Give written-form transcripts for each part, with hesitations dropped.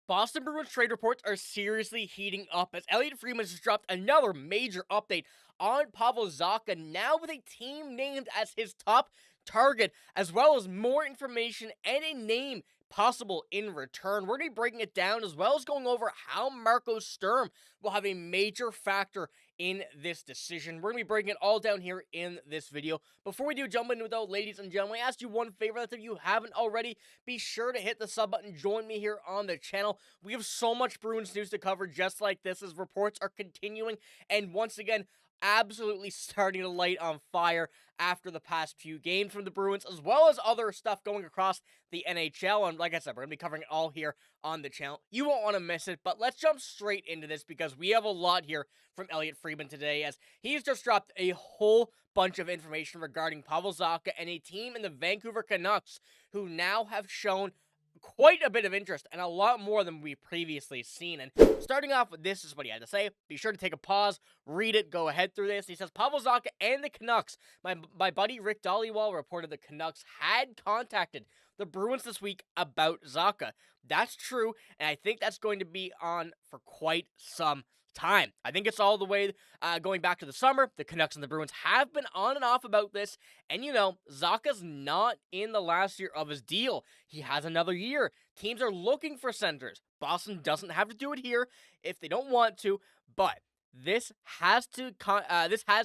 Boston Bruins trade reports are seriously heating up as Elliotte Friedman just dropped another major update on Pavel Zacha, now with a team named as his top target, as well as more information and a name possible in return. We're going to be breaking it down, as well as going over how Marco Sturm will have a major factor in this decision. We're going to be breaking it all down here in this video. Before we do jump into it though, ladies and gentlemen, I ask you one favor. That if you haven't already, be sure to hit the sub button. Join me here on the channel. We have so much Bruins news to cover just like this as reports are continuing. And once again, absolutely starting to light on fire after the past few games from the Bruins, as well as other stuff going across the NHL. And like I said, we're going to be covering it all here on the channel. You won't want to miss it, but let's jump straight into this because we have a lot here from Elliotte Friedman today, as he's just dropped a whole bunch of information regarding Pavel Zacha and a team in the Vancouver Canucks who now have shown quite a bit of interest and a lot more than we've previously seen. And starting off with this is what he had to say. Be sure to take a pause, read it, go ahead through this. He says, Pavel Zacha and the Canucks. My buddy Rick Dhaliwal reported the Canucks had contacted the Bruins this week about Zaka. That's true, and I think that's going to be on for quite some time. I think it's all the way going back to the summer. The Canucks and the Bruins have been on and off about this, and you know, Zaka's not in the last year of his deal. He has another year. Teams are looking for centers. Boston doesn't have to do it here if they don't want to, but this has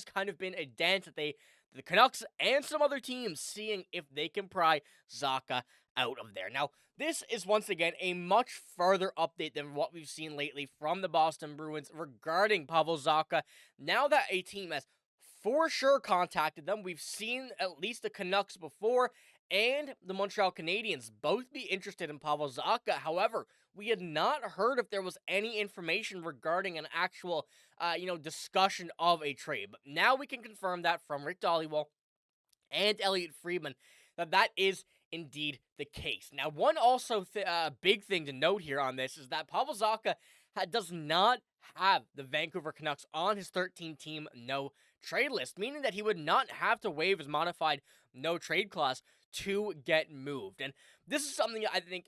kind of been a dance that the Canucks and some other teams seeing if they can pry Zaka out of there. Now, this is once again a much further update than what we've seen lately from the Boston Bruins regarding Pavel Zacha. Now that a team has for sure contacted them, we've seen at least the Canucks before and the Montreal Canadiens both be interested in Pavel Zacha. However, we had not heard if there was any information regarding an actual, discussion of a trade. But now we can confirm that from Rick Dhaliwal and Elliotte Friedman that is indeed the case. Now, one also big thing to note here on this is that Pavel Zacha does not have the Vancouver Canucks on his 13-team no-trade list, meaning that he would not have to waive his modified no-trade clause to get moved. And this is something I think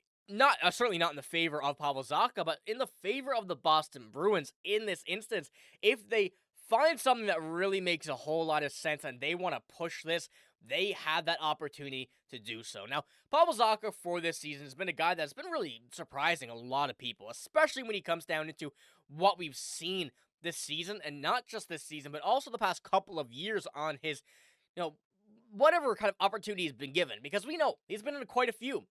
certainly not in the favor of Pavel Zacha, but in the favor of the Boston Bruins in this instance. If they find something that really makes a whole lot of sense and they want to push this, they have that opportunity to do so. Now, Pavel Zacha for this season has been a guy that's been really surprising a lot of people, especially when he comes down into what we've seen this season, and not just this season, but also the past couple of years on his, whatever kind of opportunity he's been given, because we know he's been in quite a few.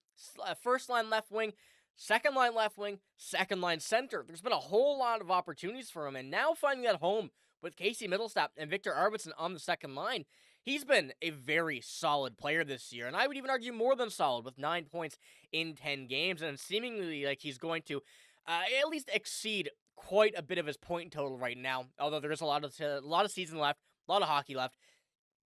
First line left wing, second line left wing, second line center. There's been a whole lot of opportunities for him, and now finding that home with Casey Middlestat and Victor Arvidsson on the second line, he's been a very solid player this year, and I would even argue more than solid with 9 points in 10 games, and seemingly like he's going to at least exceed quite a bit of his point total right now, although there is a lot of season left, a lot of hockey left,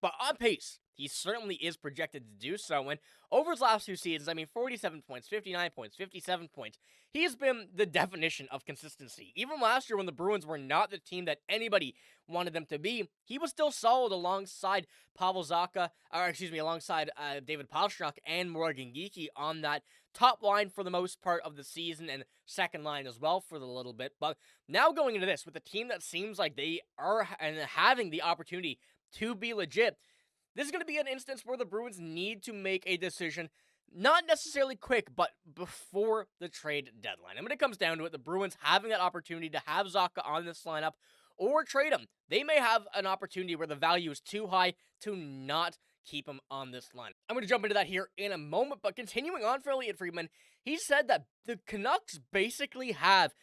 but on pace. He certainly is projected to do so, and over his last two seasons, 47 points, 59 points, 57 points, he has been the definition of consistency. Even last year when the Bruins were not the team that anybody wanted them to be, he was still solid alongside Pavel Zacha, alongside David Pastrnak and Morgan Geekie on that top line for the most part of the season, and second line as well for the little bit. But now going into this, with a team that seems like they are having the opportunity to be legit, this is going to be an instance where the Bruins need to make a decision, not necessarily quick, but before the trade deadline. And when it comes down to it, the Bruins having that opportunity to have Zaka on this lineup or trade him, they may have an opportunity where the value is too high to not keep him on this line. I'm going to jump into that here in a moment, but continuing on for Elliotte Friedman, he said that the Canucks basically have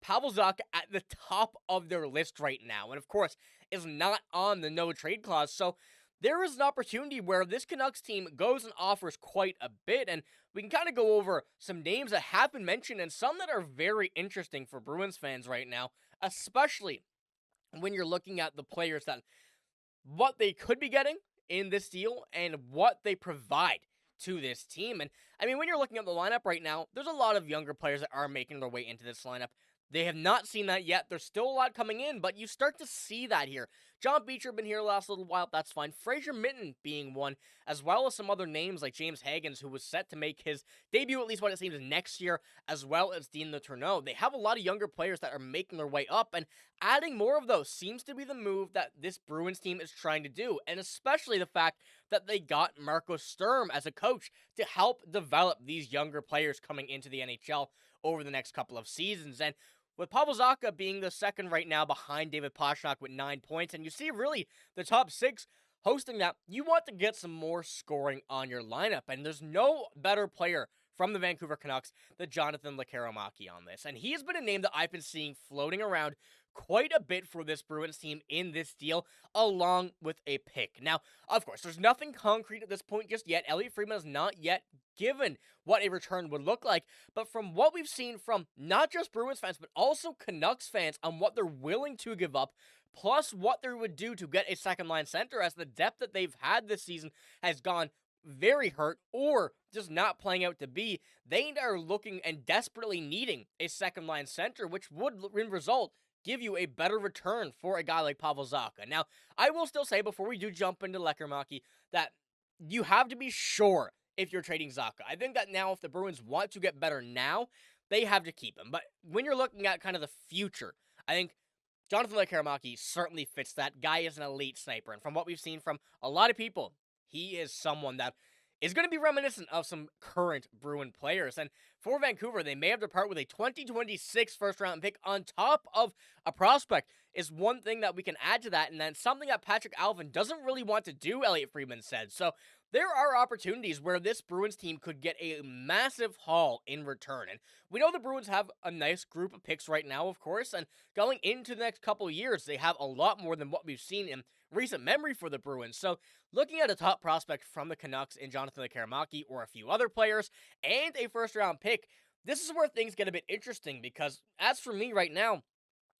Pavel Zacha at the top of their list right now, and of course, is not on the no-trade clause, so there is an opportunity where this Canucks team goes and offers quite a bit, and we can kind of go over some names that have been mentioned and some that are very interesting for Bruins fans right now, especially when you're looking at the players that what they could be getting in this deal and what they provide to this team. And when you're looking at the lineup right now, there's a lot of younger players that are making their way into this lineup. They have not seen that yet. There's still a lot coming in, but you start to see that here. John Beecher been here the last little while, that's fine. Fraser Minton being one, as well as some other names like James Hagens, who was set to make his debut, at least what it seems, next year, as well as Dean Letourneau. They have a lot of younger players that are making their way up, and adding more of those seems to be the move that this Bruins team is trying to do, and especially the fact that they got Marco Sturm as a coach to help develop these younger players coming into the NHL over the next couple of seasons. And with Pavel Zacha being the second right now behind David Pastrnak with 9 points, and you see really the top 6 hosting that, you want to get some more scoring on your lineup, and there's no better player from the Vancouver Canucks than Jonathan Lekkerimaki on this. And he has been a name that I've been seeing floating around quite a bit for this Bruins team in this deal, along with a pick. Now, of course, there's nothing concrete at this point just yet. Elliotte Friedman has not yet given what a return would look like, but from what we've seen from not just Bruins fans, but also Canucks fans on what they're willing to give up, plus what they would do to get a second-line center, as the depth that they've had this season has gone very hurt or just not playing out to be, they are looking and desperately needing a second-line center, which would, in result, give you a better return for a guy like Pavel Zacha. Now, I will still say, before we do jump into Lekkerimaki, that you have to be sure if you're trading Zaka. I think that now, if the Bruins want to get better now, they have to keep him. But when you're looking at kind of the future, I think Jonathan Lekkerimaki certainly fits that. Guy is an elite sniper, and from what we've seen from a lot of people, he is someone that is going to be reminiscent of some current Bruin players. And for Vancouver, they may have to part with a 2026 first-round pick on top of a prospect is one thing that we can add to that, and then something that Patrick Alvin doesn't really want to do, Elliotte Friedman said. So there are opportunities where this Bruins team could get a massive haul in return. And we know the Bruins have a nice group of picks right now, of course, and going into the next couple of years, they have a lot more than what we've seen in recent memory for the Bruins. So looking at a top prospect from the Canucks in Jonathan Lekkerimaki or a few other players and a first-round pick, this is where things get a bit interesting, because as for me right now,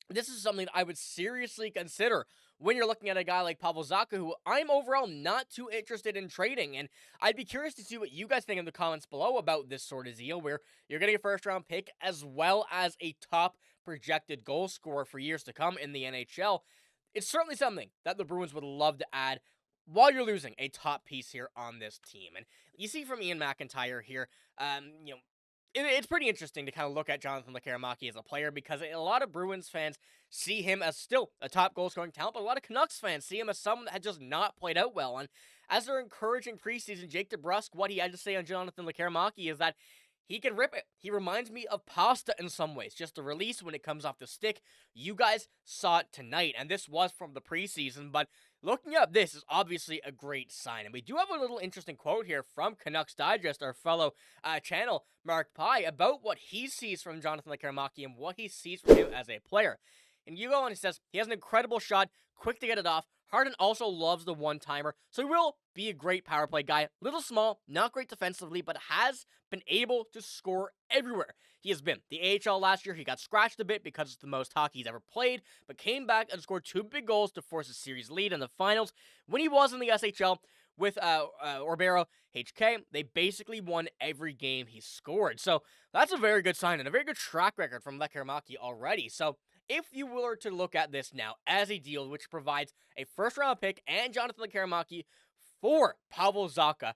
this is something that I would seriously consider when you're looking at a guy like Pavel Zacha, who I'm overall not too interested in trading. And I'd be curious to see what you guys think in the comments below about this sort of deal, where you're getting a first-round pick as well as a top projected goal scorer for years to come in the NHL. It's certainly something that the Bruins would love to add while you're losing a top piece here on this team. And you see from Ian McIntyre here, it's pretty interesting to kind of look at Jonathan Lekkerimaki as a player, because a lot of Bruins fans see him as still a top goal-scoring talent, but a lot of Canucks fans see him as someone that had just not played out well. And as they're encouraging preseason, Jake DeBrusk, what he had to say on Jonathan Lekkerimaki is that he can rip it. He reminds me of pasta in some ways, just the release when it comes off the stick. You guys saw it tonight, and this was from the preseason, but looking at this is obviously a great sign. And we do have a little interesting quote here from Canucks Digest, our fellow channel, Mark Pye, about what he sees from Jonathan Lekkerimaki and what he sees from him as a player. And you go on, he says, he has an incredible shot, quick to get it off. Harden also loves the one-timer, so he will be a great power play guy. Little small, not great defensively, but has been able to score everywhere he has been. The AHL last year, he got scratched a bit because it's the most hockey he's ever played, but came back and scored 2 big goals to force a series lead in the finals. When he was in the SHL with Orbero HK, they basically won every game he scored. So that's a very good sign and a very good track record from Lekkerimaki already. So if you were to look at this now as a deal which provides a first-round pick and Jonathan Lekkerimaki for Pavel Zacha,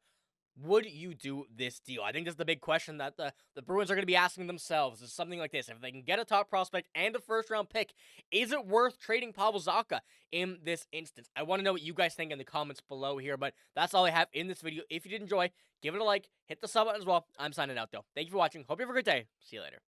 would you do this deal? I think this is the big question that the Bruins are going to be asking themselves, is something like this. If they can get a top prospect and a first-round pick, is it worth trading Pavel Zacha in this instance? I want to know what you guys think in the comments below here, but that's all I have in this video. If you did enjoy, give it a like, hit the sub button as well. I'm signing out, though. Thank you for watching. Hope you have a great day. See you later.